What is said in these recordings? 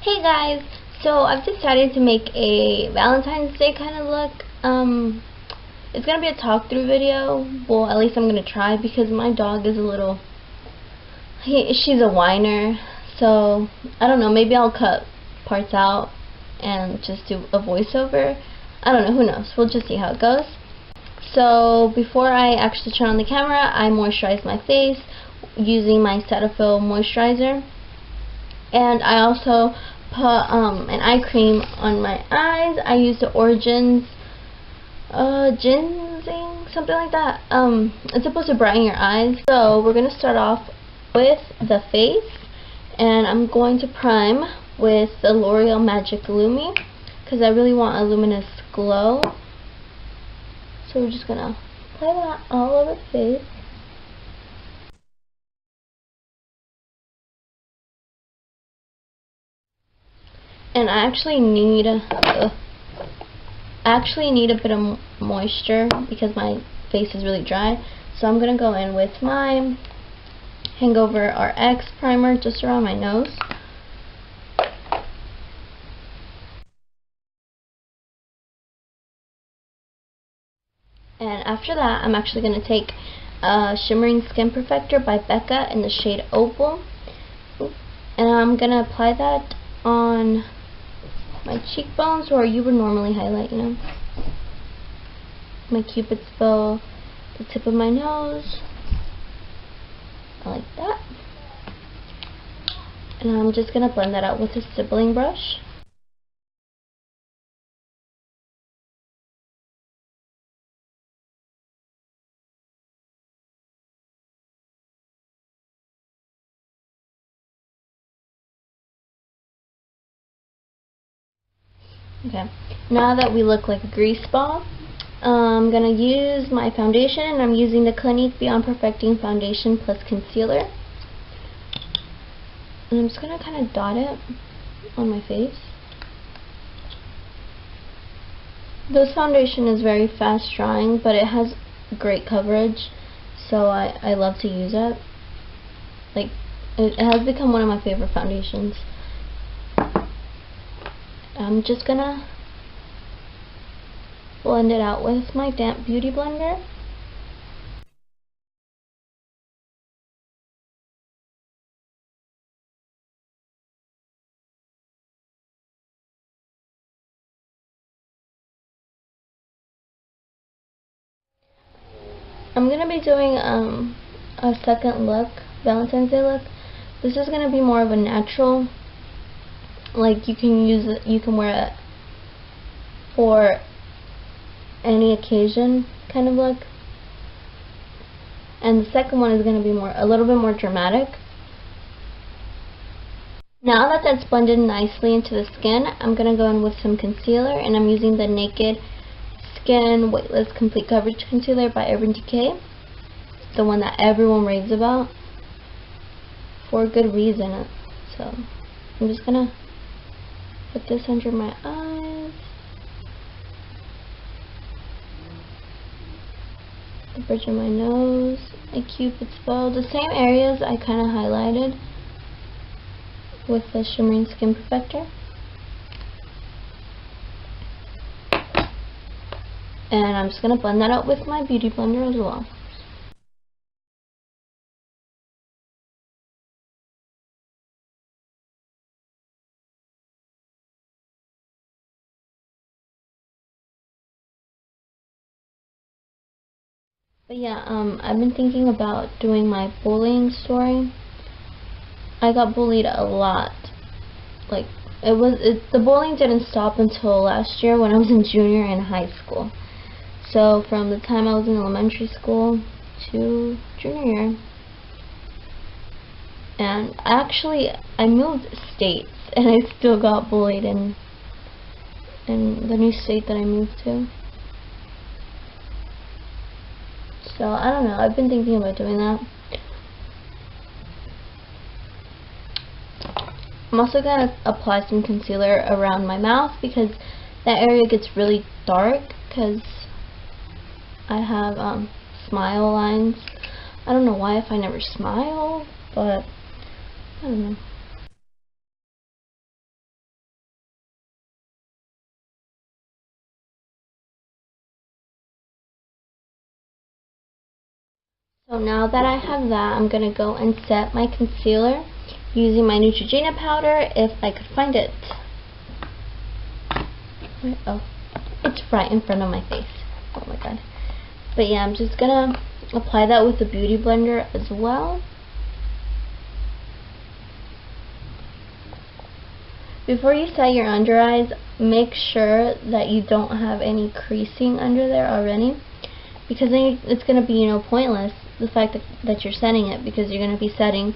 Hey guys, so I've decided to make a Valentine's Day kind of look. It's gonna be a talk through video. Well, at least I'm gonna try because my dog is a little. She's a whiner, so I don't know. Maybe I'll cut parts out and just do a voiceover. I don't know. Who knows? We'll just see how it goes. So before I actually turn on the camera, I moisturize my face using my Cetaphil moisturizer. And I also put an eye cream on my eyes. I used the Origins ginseng, something like that. It's supposed to brighten your eyes. So we're going to start off with the face. And I'm going to prime with the L'Oreal Magic Lumi because I really want a luminous glow. So we're just going to apply that all over the face. And I actually need a bit of moisture because my face is really dry. So I'm gonna go in with my Hangover RX primer just around my nose. And after that, I'm actually gonna take Shimmering Skin Perfector by Becca in the shade Opal, and I'm gonna apply that on my cheekbones, where you would normally highlight, you know, my cupid's bow, the tip of my nose, like that. And I'm just gonna blend that out with a stippling brush. Okay, now that we look like a grease ball, I'm going to use my foundation, and I'm using the Clinique Beyond Perfecting Foundation plus Concealer. And I'm just going to kind of dot it on my face. This foundation is very fast drying, but it has great coverage, so I love to use it. Like, it has become one of my favorite foundations. I'm just gonna blend it out with my damp beauty blender. I'm gonna be doing a second look, Valentine's Day look. This is gonna be more of a natural, like you can wear it for any occasion kind of look. And the second one is going to be a little bit more dramatic. Now that that's blended nicely into the skin, I'm going to go in with some concealer, and I'm using the Naked Skin Weightless Complete Coverage Concealer by Urban Decay, the one that everyone raves about for a good reason. So I'm just going to put this under my eyes, the bridge of my nose, my cupid's bow, the same areas I kind of highlighted with the Shimmering Skin Perfector. And I'm just going to blend that out with my beauty blender as well. But yeah, I've been thinking about doing my bullying story. I got bullied a lot. Like, the bullying didn't stop until last year when I was in junior and high school. So from the time I was in elementary school to junior year. And actually, I moved states, and I still got bullied in the new state that I moved to. So, I don't know, I've been thinking about doing that. I'm also going to apply some concealer around my mouth because that area gets really dark because I have smile lines. I don't know why if I never smile, but I don't know. So now that I have that, I'm going to go and set my concealer using my Neutrogena powder if I could find it. Oh, it's right in front of my face. Oh my god. But yeah, I'm just going to apply that with the Beauty Blender as well. Before you set your under eyes, make sure that you don't have any creasing under there already, because then it's going to be, pointless, the fact that you're setting it, because you're going to be setting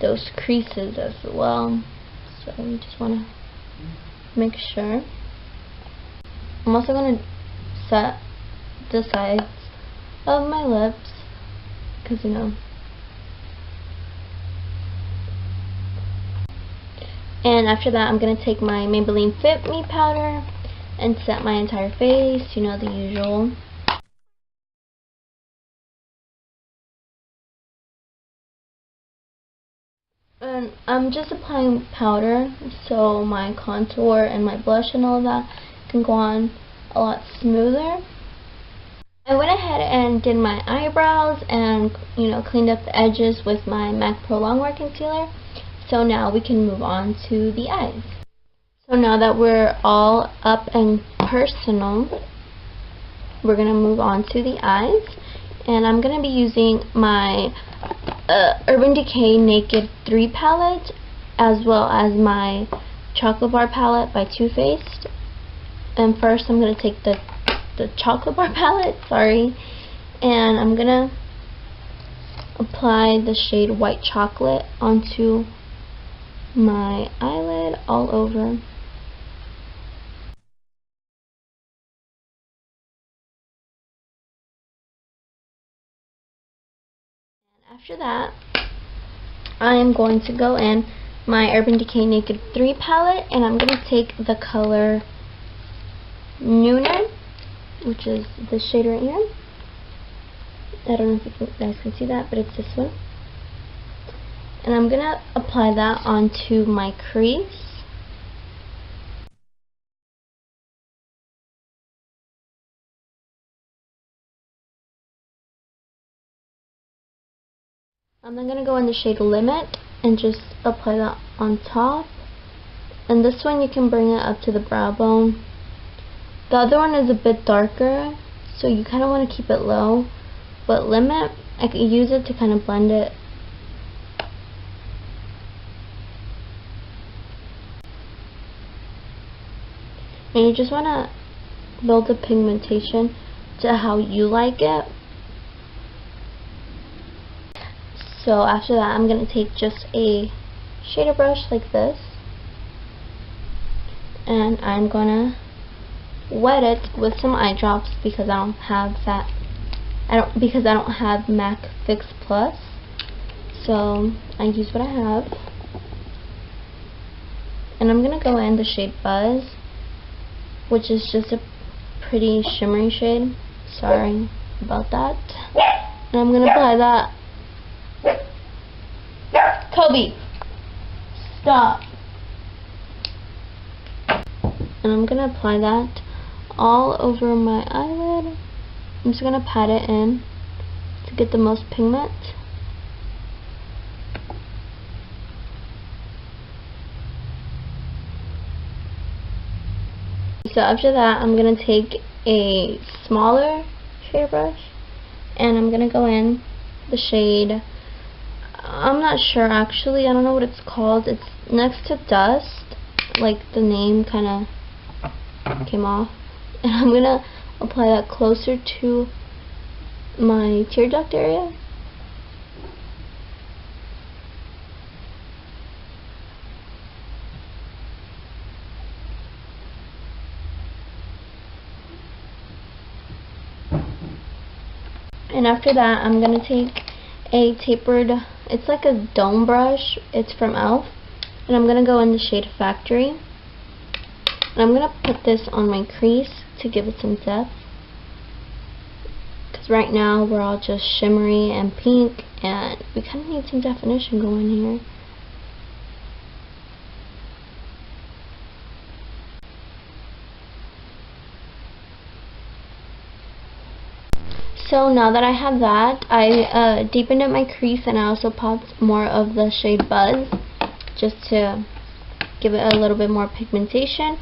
those creases as well. So you just want to make sure. I'm also going to set the sides of my lips, because and after that I'm going to take my Maybelline Fit Me powder and set my entire face, the usual. And I'm just applying powder so my contour and my blush and all of that can go on a lot smoother. I went ahead and did my eyebrows and cleaned up the edges with my MAC Pro Longwear Concealer. So now we can move on to the eyes. So now that we're all up and personal, we're going to move on to the eyes. And I'm going to be using my Urban Decay Naked 3 palette, as well as my Chocolate Bar palette by Too Faced. And first I'm going to take the Chocolate Bar palette, and I'm going to apply the shade White Chocolate onto my eyelid all over. After that, I am going to go in my Urban Decay Naked 3 palette, and I'm going to take the color Nooner, which is this shade right here. I don't know if you guys can see that, but it's this one. And I'm going to apply that onto my crease. I'm then going to go in the shade Limit and just apply that on top. And this one you can bring it up to the brow bone. The other one is a bit darker, so you kind of want to keep it low. But Limit, I could use it to kind of blend it. And you just want to build the pigmentation to how you like it. So after that, I'm going to take just a shader brush like this, and I'm going to wet it with some eye drops because I don't have MAC Fix Plus. So I use what I have, and I'm going to go in the shade Buzz, which is just a pretty shimmery shade. Sorry about that. And I'm going to apply that. Kobe, stop. And I'm going to apply that all over my eyelid. I'm just going to pat it in to get the most pigment. So after that, I'm going to take a smaller shader brush, and I'm going to go in the shade, I'm not sure actually, I don't know what it's called. It's next to Dust, like the name kind of came off. And I'm going to apply that closer to my tear duct area. And after that, I'm going to take a tapered, it's like a dome brush, it's from e.l.f. And I'm going to go in the shade Factory. And I'm going to put this on my crease to give it some depth. Because right now we're all just shimmery and pink, and we kind of need some definition going here. So now that I have that, I deepened up my crease, and I also popped more of the shade Buzz just to give it a little bit more pigmentation.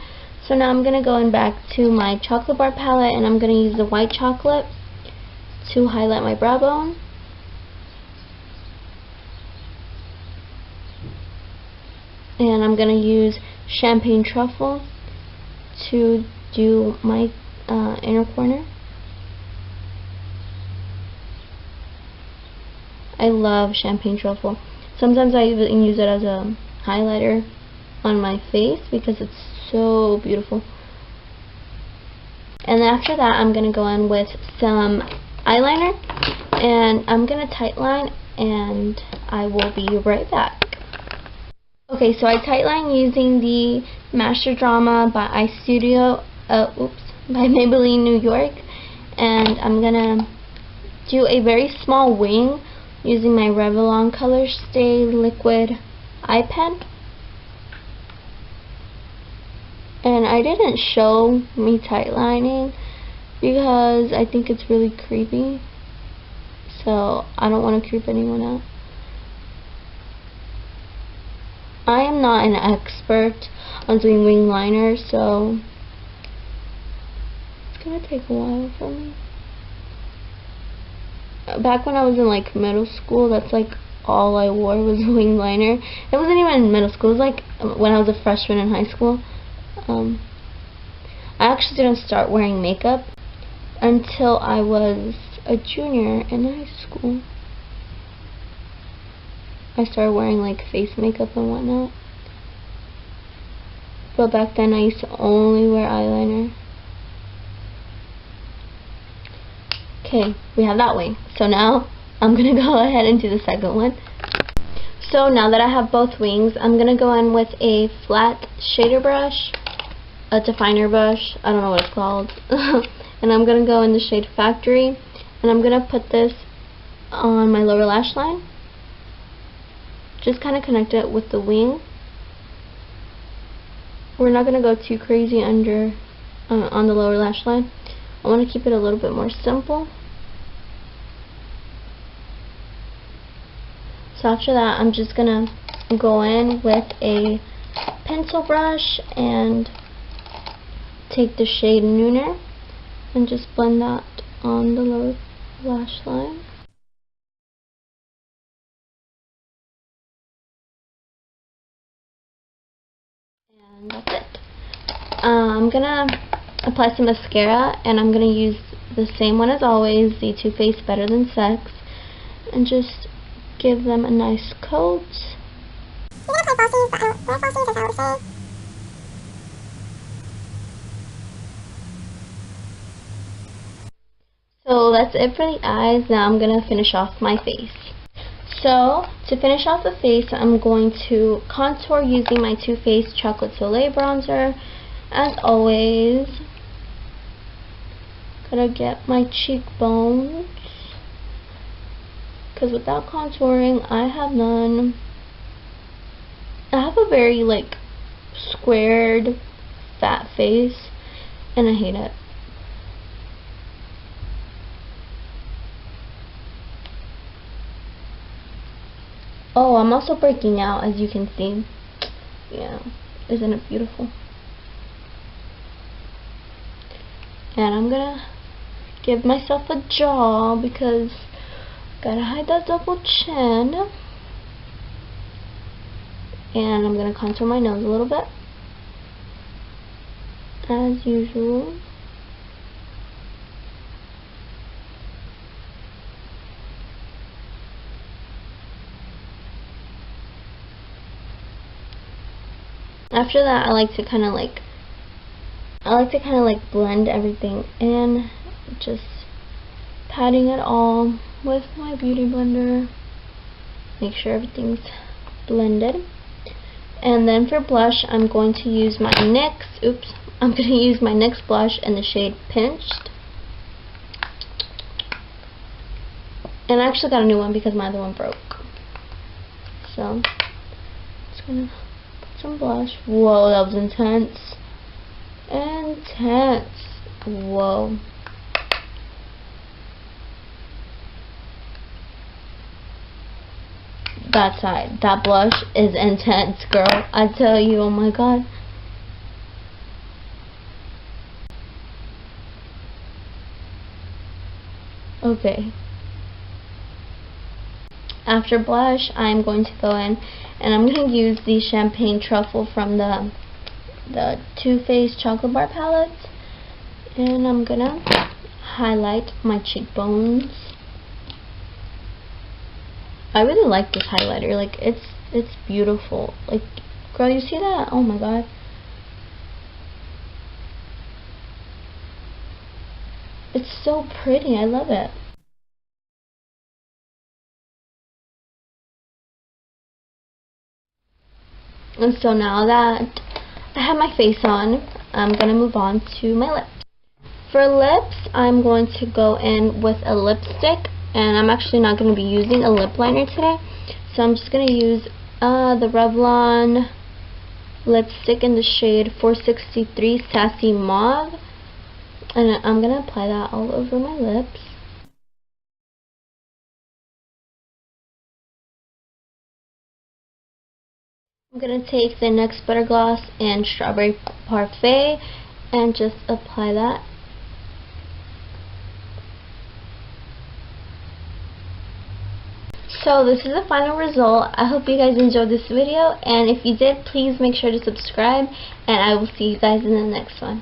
So now I'm going to go in back to my chocolate bar palette, and I'm going to use the white chocolate to highlight my brow bone. And I'm going to use champagne truffle to do my inner corner. I love champagne truffle. Sometimes I even use it as a highlighter on my face because it's so beautiful. And then after that, I'm going to go in with some eyeliner, and I'm going to tightline, and I will be right back. Okay, so I tightline using the Master Drama by by Maybelline New York, and I'm going to do a very small wing using my Revlon Color Stay Liquid eye pen. And I didn't show me tightlining because I think it's really creepy, so I don't want to creep anyone out. I am not an expert on doing wing liner, so it's gonna take a while for me. Back when I was in like middle school, that's like all I wore was wing liner. It wasn't even in middle school, it was like when I was a freshman in high school. I actually didn't start wearing makeup until I was a junior in high school. I started wearing like face makeup and whatnot. But back then I used to only wear eyeliner. Okay, we have that wing. So now I'm going to go ahead and do the second one. So now that I have both wings, I'm going to go in with a flat shader brush, a definer brush, I don't know what it's called, and I'm going to go in the shade Factory, and I'm going to put this on my lower lash line. Just kind of connect it with the wing. We're not going to go too crazy under on the lower lash line. I want to keep it a little bit more simple. So after that, I'm just going to go in with a pencil brush and take the shade Nooner and just blend that on the lower lash line. And that's it. I'm gonna apply some mascara, and I'm gonna use the same one as always, the Too Faced Better Than Sex, and just give them a nice coat. So that's it for the eyes. Now I'm gonna finish off my face. So to finish off the face, I'm going to contour using my Too Faced Chocolate Soleil bronzer. As always, gotta get my cheekbones, because without contouring, I have none. I have a very like squared, fat face, and I hate it. Oh, I'm also breaking out, as you can see. Yeah, isn't it beautiful? And I'm gonna give myself a jaw because gotta hide that double chin. And I'm gonna contour my nose a little bit, as usual. After that, I like to kind of like blend everything in, just patting it all with my beauty blender. Make sure everything's blended. And then for blush, I'm going to use my NYX blush in the shade Pinched. And I actually got a new one because my other one broke. So, just gonna put some blush. Whoa, that was intense. Intense. Whoa. that side. That blush is intense, girl. I tell you, oh my god. Okay. After blush, I'm going to go in and I'm going to use the Champagne Truffle from the Too Faced Chocolate Bar palette, and I'm going to highlight my cheekbones. I really like this highlighter. Like, it's beautiful. Like, girl, you see that? Oh my god. It's so pretty. I love it. And so now that I have my face on, I'm going to move on to my lips. For lips, I'm going to go in with a lipstick, and I'm actually not going to be using a lip liner today. So I'm just going to use the Revlon lipstick in the shade 463 Sassy Mauve. And I'm going to apply that all over my lips. I'm going to take the NYX Butter Gloss and Strawberry Parfait and just apply that. So this is the final result. I hope you guys enjoyed this video, and if you did, please make sure to subscribe, and I will see you guys in the next one.